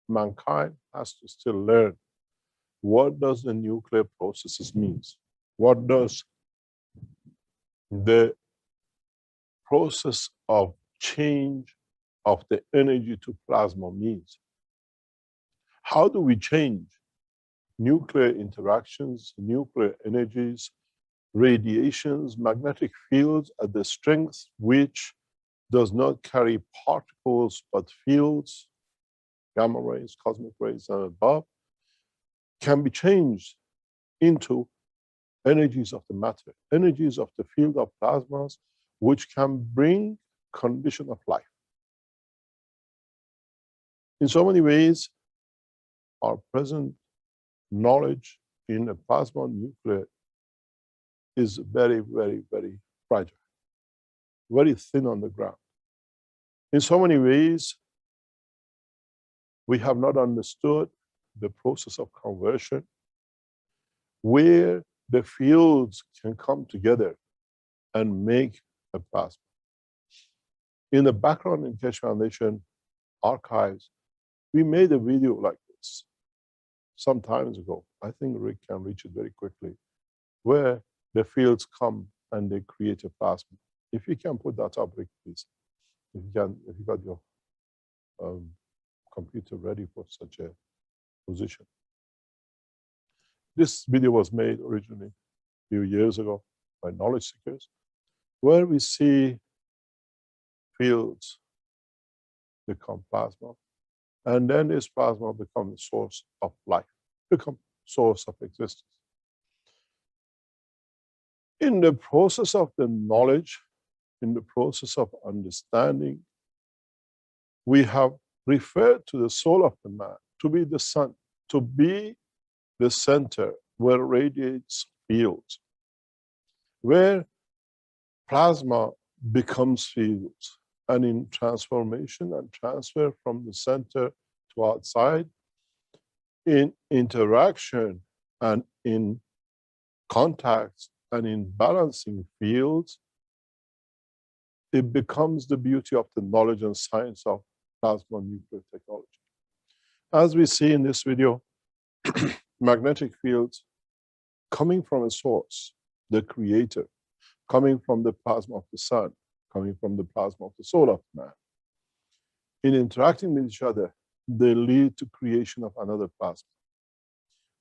mankind has to still learn what does the nuclear processes means. What does the process of change of the energy to plasma means? How do we change nuclear interactions, nuclear energies, radiations, magnetic fields at the strength which does not carry particles but fields, gamma rays, cosmic rays and above, can be changed into energies of the matter, energies of the field of plasmas, which can bring condition of life. In so many ways, our present knowledge in a plasma nuclear is very, very, very fragile, very thin on the ground. In so many ways, we have not understood the process of conversion, where the fields can come together and make a plasma. In the background in Keshe Foundation archives, we made a video like this some times ago. I think Rick can reach it very quickly, where the fields come and they create a plasma. If you can put that up, Rick, please. If you got your computer ready for such a position. This video was made originally a few years ago by knowledge seekers, where we see fields become plasma, and then this plasma becomes the source of life, become source of existence. In the process of the knowledge, in the process of understanding, we have referred to the soul of the man to be the sun, to be the center where radiates fields, where plasma becomes fields, and in transformation and transfer from the center to outside, in interaction and in contacts and in balancing fields, it becomes the beauty of the knowledge and science of plasma nuclear technology. As we see in this video, magnetic fields coming from a source, the creator, coming from the plasma of the sun, coming from the plasma of the soul of man. In interacting with each other, they lead to creation of another plasma.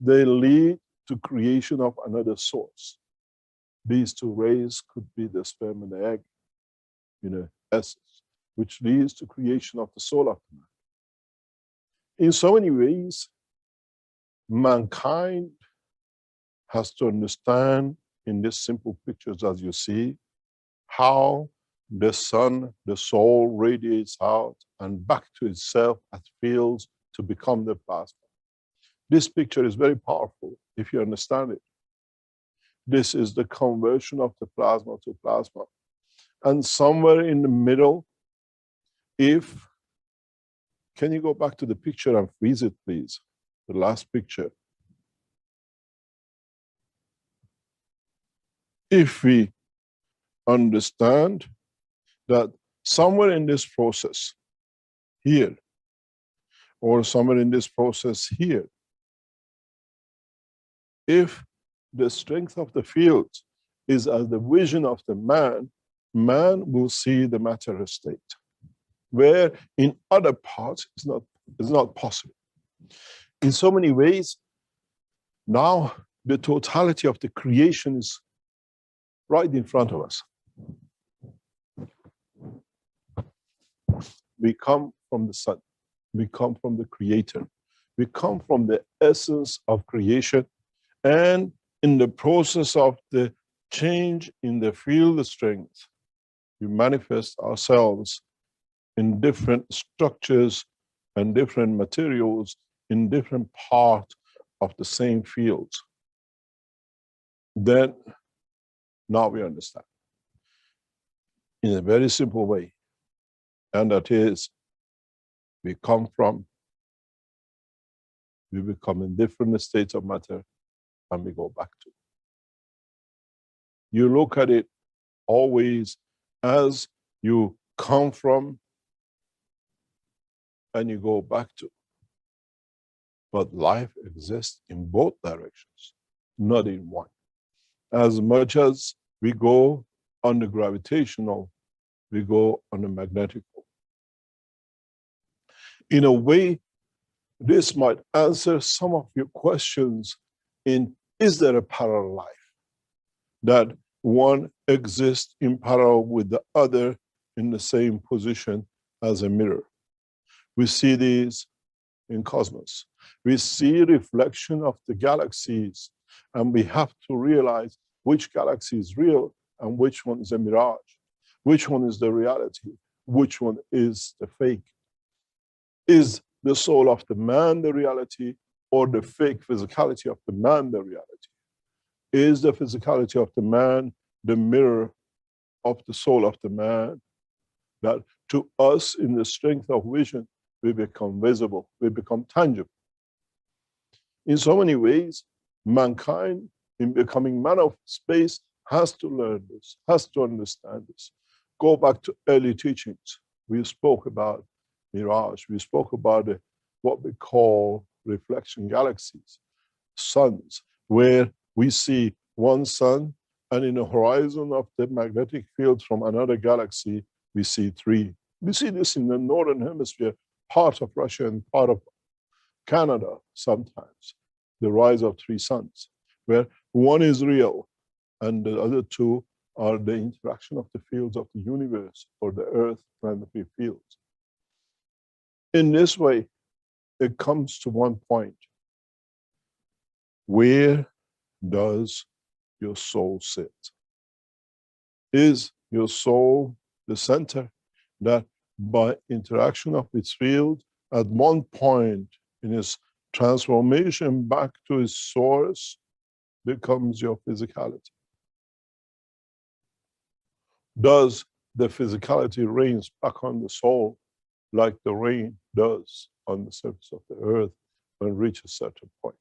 They lead to creation of another source. These two rays could be the sperm and the egg, essence, which leads to creation of the soul of man. In so many ways, mankind has to understand in these simple pictures, as you see, how the sun, the soul radiates out and back to itself as fields to become the plasma. This picture is very powerful if you understand it. This is the conversion of the plasma to plasma. And somewhere in the middle, can you go back to the picture and freeze it, please? The last picture. If we understand that somewhere in this process here, or somewhere in this process here, if the strength of the field is as the vision of the man, man will see the matter state, where in other parts it's not possible. In so many ways, now the totality of the creation is right in front of us. We come from the sun, we come from the creator, we come from the essence of creation, and in the process of the change in the field strength, we manifest ourselves in different structures and different materials in different parts of the same fields. Then, now we understand in a very simple way, and that is, we become in different states of matter, and we go back to. You look at it always as you come from and you go back to. but life exists in both directions, not in one. As much as we go on the gravitational, we go on the magnetical. In a way, this might answer some of your questions in, is there a parallel life? That one exists in parallel with the other in the same position as a mirror. We see these in cosmos. We see reflection of the galaxies, and we have to realize which galaxy is real and which one is a mirage, which one is the reality, which one is the fake. Is the soul of the man the reality, or the fake physicality of the man the reality? Is the physicality of the man the mirror of the soul of the man, that to us in the strength of vision, we become visible, we become tangible? In so many ways, mankind, in becoming man of space, has to learn this, has to understand this. Go back to early teachings. We spoke about mirage. We spoke about what we call reflection galaxies, suns, where we see one sun, and in the horizon of the magnetic field from another galaxy, we see three. We see this in the northern hemisphere, part of Russia and part of Canada sometimes, the rise of three suns, where one is real and the other two are the interaction of the fields of the universe, or the earth planetary fields. In this way, it comes to one point. Where does your soul sit? Is your soul the center that by interaction of its field, at one point in its transformation back to its source, becomes your physicality? Does the physicality rains back on the soul like the rain does on the surface of the earth when it reaches a certain point?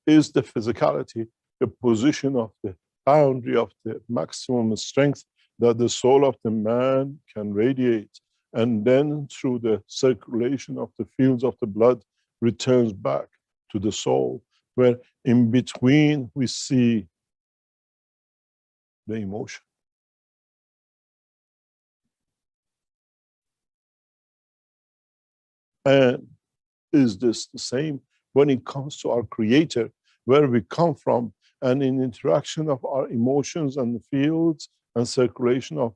Is the physicality the position of the boundary of the maximum strength that the soul of the man can radiate, and then through the circulation of the fields of the blood returns back to the soul, where in between we see the emotion? And is this the same when it comes to our Creator, where we come from, and in interaction of our emotions and the fields and circulation of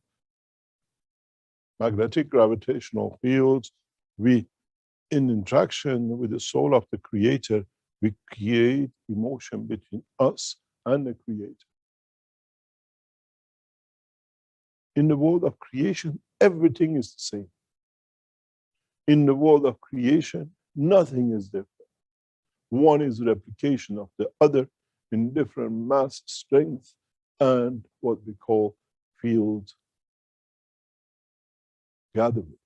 magnetic gravitational fields, we, in interaction with the soul of the Creator, we create emotion between us and the Creator. In the world of creation, everything is the same. In the world of creation, nothing is different. One is replication of the other in different mass strength and what we call field gathering.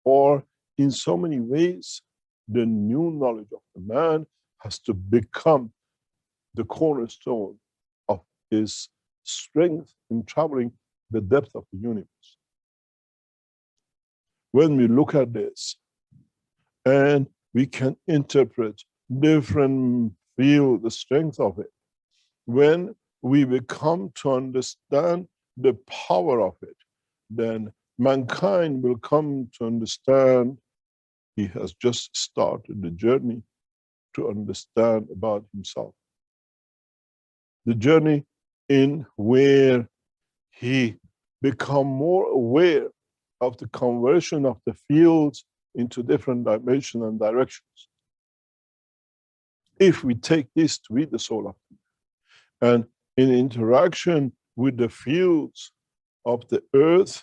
Or in so many ways, the new knowledge of the man has to become the cornerstone of his strength in traveling the depth of the universe. When we look at this, and we can interpret different field, the strength of it, when we become to understand the power of it, then mankind will come to understand he has just started the journey to understand about himself. The journey in where he become more aware of the conversion of the fields into different dimensions and directions. If we take this to be the soul of man, and in interaction with the fields of the earth,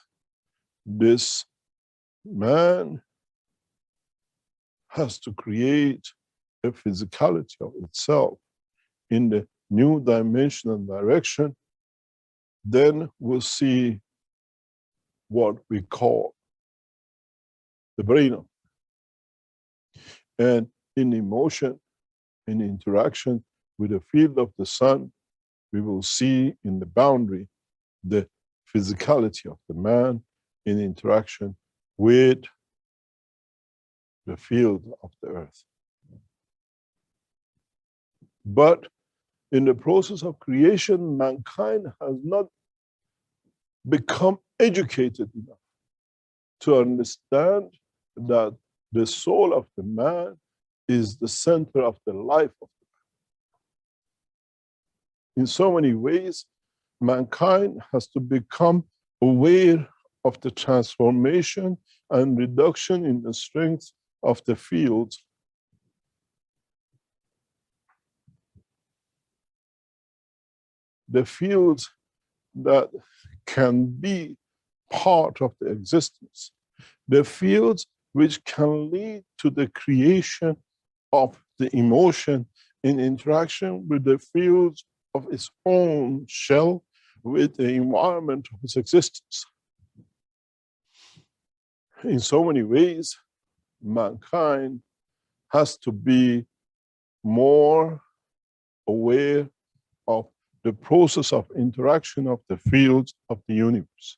this man has to create a physicality of itself in the new dimension and direction. Then we'll see what we call the brain. And in emotion, in interaction with the field of the sun, we will see in the boundary the physicality of the man in interaction with the field of the earth. But in the process of creation, mankind has not become educated enough to understand that the soul of the man is the center of the life of the man. In so many ways, mankind has to become aware of the transformation and reduction in the strength of the fields. The fields that can be part of the existence. The fields which can lead to the creation of the emotion in interaction with the fields of its own shell, with the environment of its existence. In so many ways, mankind has to be more aware of the process of interaction of the fields of the universe.